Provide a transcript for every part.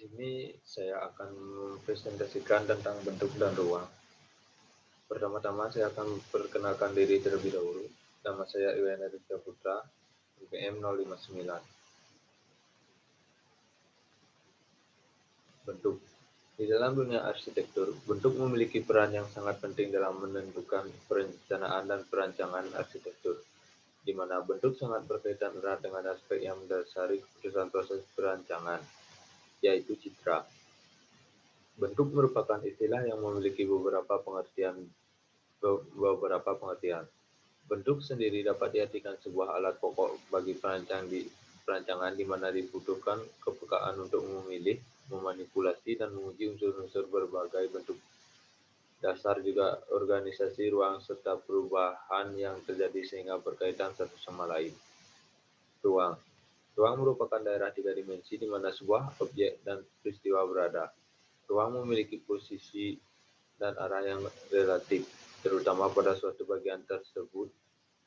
sini saya akan mempresentasikan tentang bentuk dan ruang. Pertama-tama saya akan perkenalkan diri terlebih dahulu. Nama saya Iwan Aditya Putra, IPM 059. Bentuk. Di dalam dunia arsitektur, bentuk memiliki peran yang sangat penting dalam menentukan perencanaan dan perancangan arsitektur, di mana bentuk sangat berkaitan erat dengan aspek yang mendasari keputusan proses perancangan, yaitu citra. Bentuk merupakan istilah yang memiliki beberapa pengertian. Bentuk sendiri dapat diartikan sebuah alat pokok bagi perancangan di mana dibutuhkan kepekaan untuk memilih, memanipulasi, dan menguji unsur-unsur berbagai bentuk dasar juga organisasi ruang serta perubahan yang terjadi sehingga berkaitan satu sama lain. Ruang. Ruang merupakan daerah tiga dimensi di mana sebuah objek dan peristiwa berada. Ruang memiliki posisi dan arah yang relatif, terutama pada suatu bagian tersebut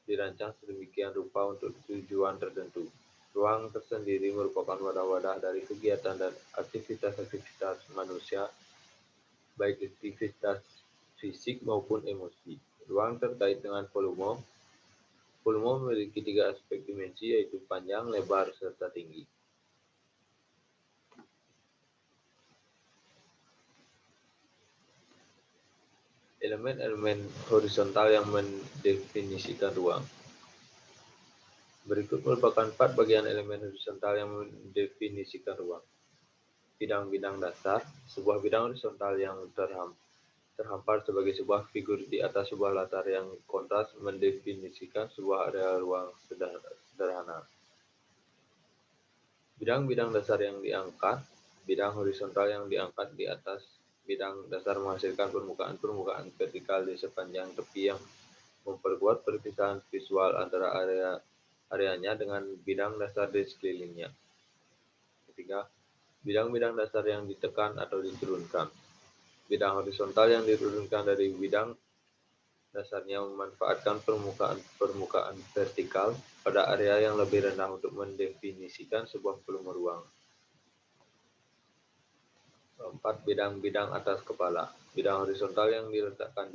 dirancang sedemikian rupa untuk tujuan tertentu. Ruang tersendiri merupakan wadah-wadah dari kegiatan dan aktivitas-aktivitas manusia, baik aktivitas fisik maupun emosi. Ruang terkait dengan volume. Volume memiliki tiga aspek dimensi, yaitu panjang, lebar, serta tinggi. Elemen-elemen horizontal yang mendefinisikan ruang. Berikut merupakan 4 bagian elemen horizontal yang mendefinisikan ruang. Bidang-bidang dasar, sebuah bidang horizontal yang terhampar sebagai sebuah figur di atas sebuah latar yang kontras mendefinisikan sebuah area ruang sederhana. Bidang-bidang dasar yang diangkat, bidang horizontal yang diangkat di atas bidang dasar menghasilkan permukaan-permukaan vertikal di sepanjang tepi yang memperkuat perpisahan visual antara areanya dengan bidang dasar di sekelilingnya. Ketiga, bidang-bidang dasar yang ditekan atau diturunkan. Bidang horizontal yang diturunkan dari bidang dasarnya memanfaatkan permukaan vertikal pada area yang lebih rendah untuk mendefinisikan sebuah volume ruang. 4. Bidang-bidang atas kepala. Bidang horizontal yang diletakkan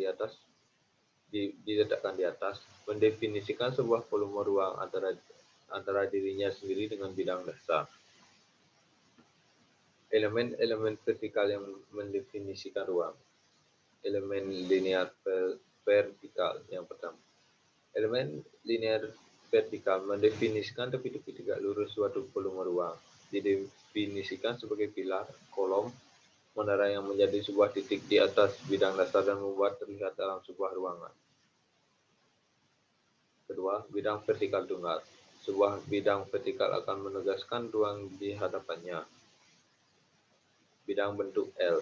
di atas mendefinisikan sebuah volume ruang antara dirinya sendiri dengan bidang dasar. Elemen-elemen vertikal yang mendefinisikan ruang. Elemen linear vertikal yang pertama. Elemen linear vertikal mendefinisikan tepi-tepi tegak lurus suatu volume ruang. Didefinisikan sebagai pilar, kolom, menara yang menjadi sebuah titik di atas bidang dasar dan membuat terlihat dalam sebuah ruangan. Kedua, bidang vertikal tunggal. Sebuah bidang vertikal akan menegaskan ruang di hadapannya. Bidang bentuk L.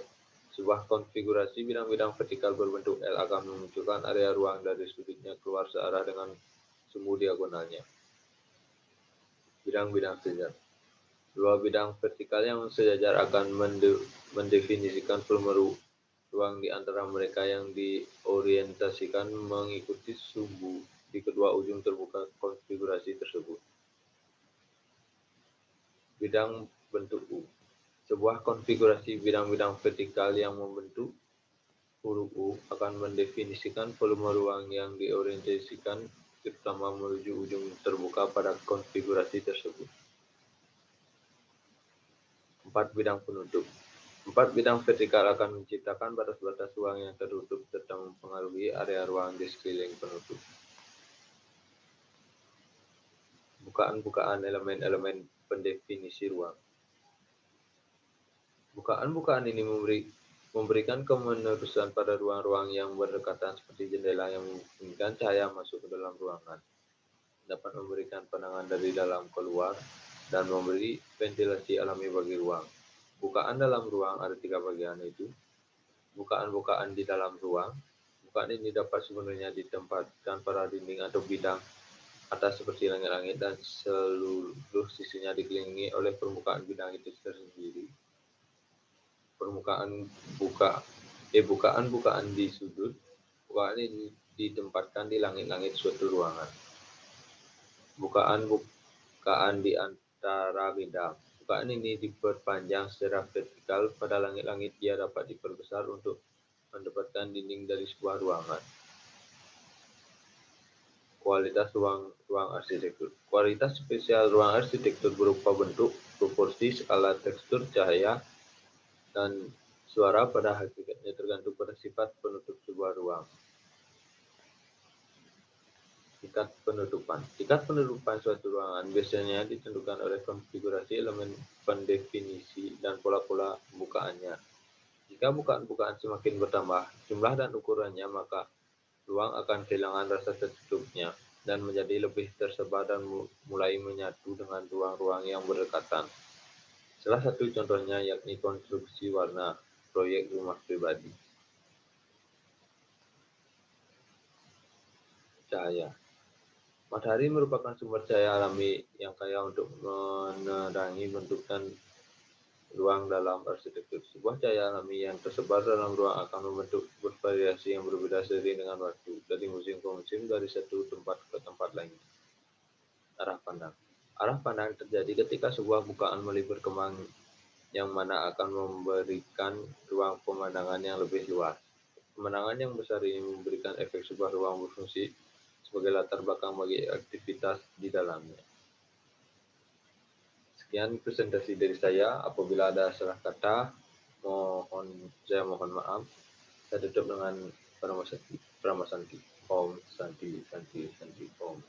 Sebuah konfigurasi bidang-bidang vertikal berbentuk L akan memunculkan area ruang dari sudutnya keluar searah dengan sumbu diagonalnya. Bidang-bidang sejajar. Dua bidang vertikal yang sejajar akan mendefinisikan volume ruang di antara mereka yang diorientasikan mengikuti sumbu di kedua ujung terbuka konfigurasi tersebut. Bidang bentuk U. Sebuah konfigurasi bidang-bidang vertikal yang membentuk huruf U akan mendefinisikan volume ruang yang diorientasikan terutama menuju ujung terbuka pada konfigurasi tersebut. 4. Bidang penutup. 4 bidang vertikal akan menciptakan batas-batas ruang yang tertutup serta mempengaruhi area ruang di sekeliling penutup. Bukaan-bukaan elemen-elemen pendefinisi ruang. Bukaan-bukaan ini memberikan kemenerusan pada ruang-ruang yang berdekatan seperti jendela yang memungkinkan cahaya masuk ke dalam ruangan, dapat memberikan pandangan dari dalam keluar, dan memberi ventilasi alami bagi ruang. Bukaan dalam ruang ada 3 bagian, yaitu bukaan-bukaan di dalam ruang. Bukaan ini dapat sebenarnya ditempatkan pada dinding atau bidang atas seperti langit-langit dan seluruh sisinya dikelilingi oleh permukaan bidang itu tersendiri. Bukaan-bukaan di sudut. Bukaan ini ditempatkan di langit-langit suatu ruangan. Bukaan-bukaan di antara bidang. Bukaan ini diperpanjang secara vertikal pada langit-langit, dia dapat diperbesar untuk mendapatkan dinding dari sebuah ruangan. Kualitas ruang arsitektur. Kualitas spesial ruang arsitektur berupa bentuk, proporsi, skala, tekstur, cahaya, dan suara pada hakikatnya tergantung pada sifat penutup sebuah ruang. Tingkat penutupan. Tingkat penutupan suatu ruangan biasanya ditentukan oleh konfigurasi elemen pendefinisi dan pola-pola pembukaannya. Jika bukaan-bukaan semakin bertambah jumlah dan ukurannya, maka ruang akan kehilangan rasa tertutupnya dan menjadi lebih tersebar dan mulai menyatu dengan ruang-ruang yang berdekatan. Salah satu contohnya yakni konstruksi warna proyek rumah pribadi. Cahaya. Matahari merupakan sumber cahaya alami yang kaya untuk menerangi bentuk dan ruang dalam arsitektur. Sebuah cahaya alami yang tersebar dalam ruang akan membentuk bervariasi yang berbeda seiring dengan waktu, dari musim ke musim, dari satu tempat ke tempat lain. Arah pandang. Arah pandang terjadi ketika sebuah bukaan mulai berkembang yang mana akan memberikan ruang pemandangan yang lebih luas. Pemandangan yang besar ini memberikan efek sebuah ruang berfungsi sebagai latar belakang bagi aktivitas di dalamnya. Sekian presentasi dari saya. Apabila ada salah kata, saya mohon maaf. Saya tutup dengan Paramasanti. Om Santi Santi Santi Om.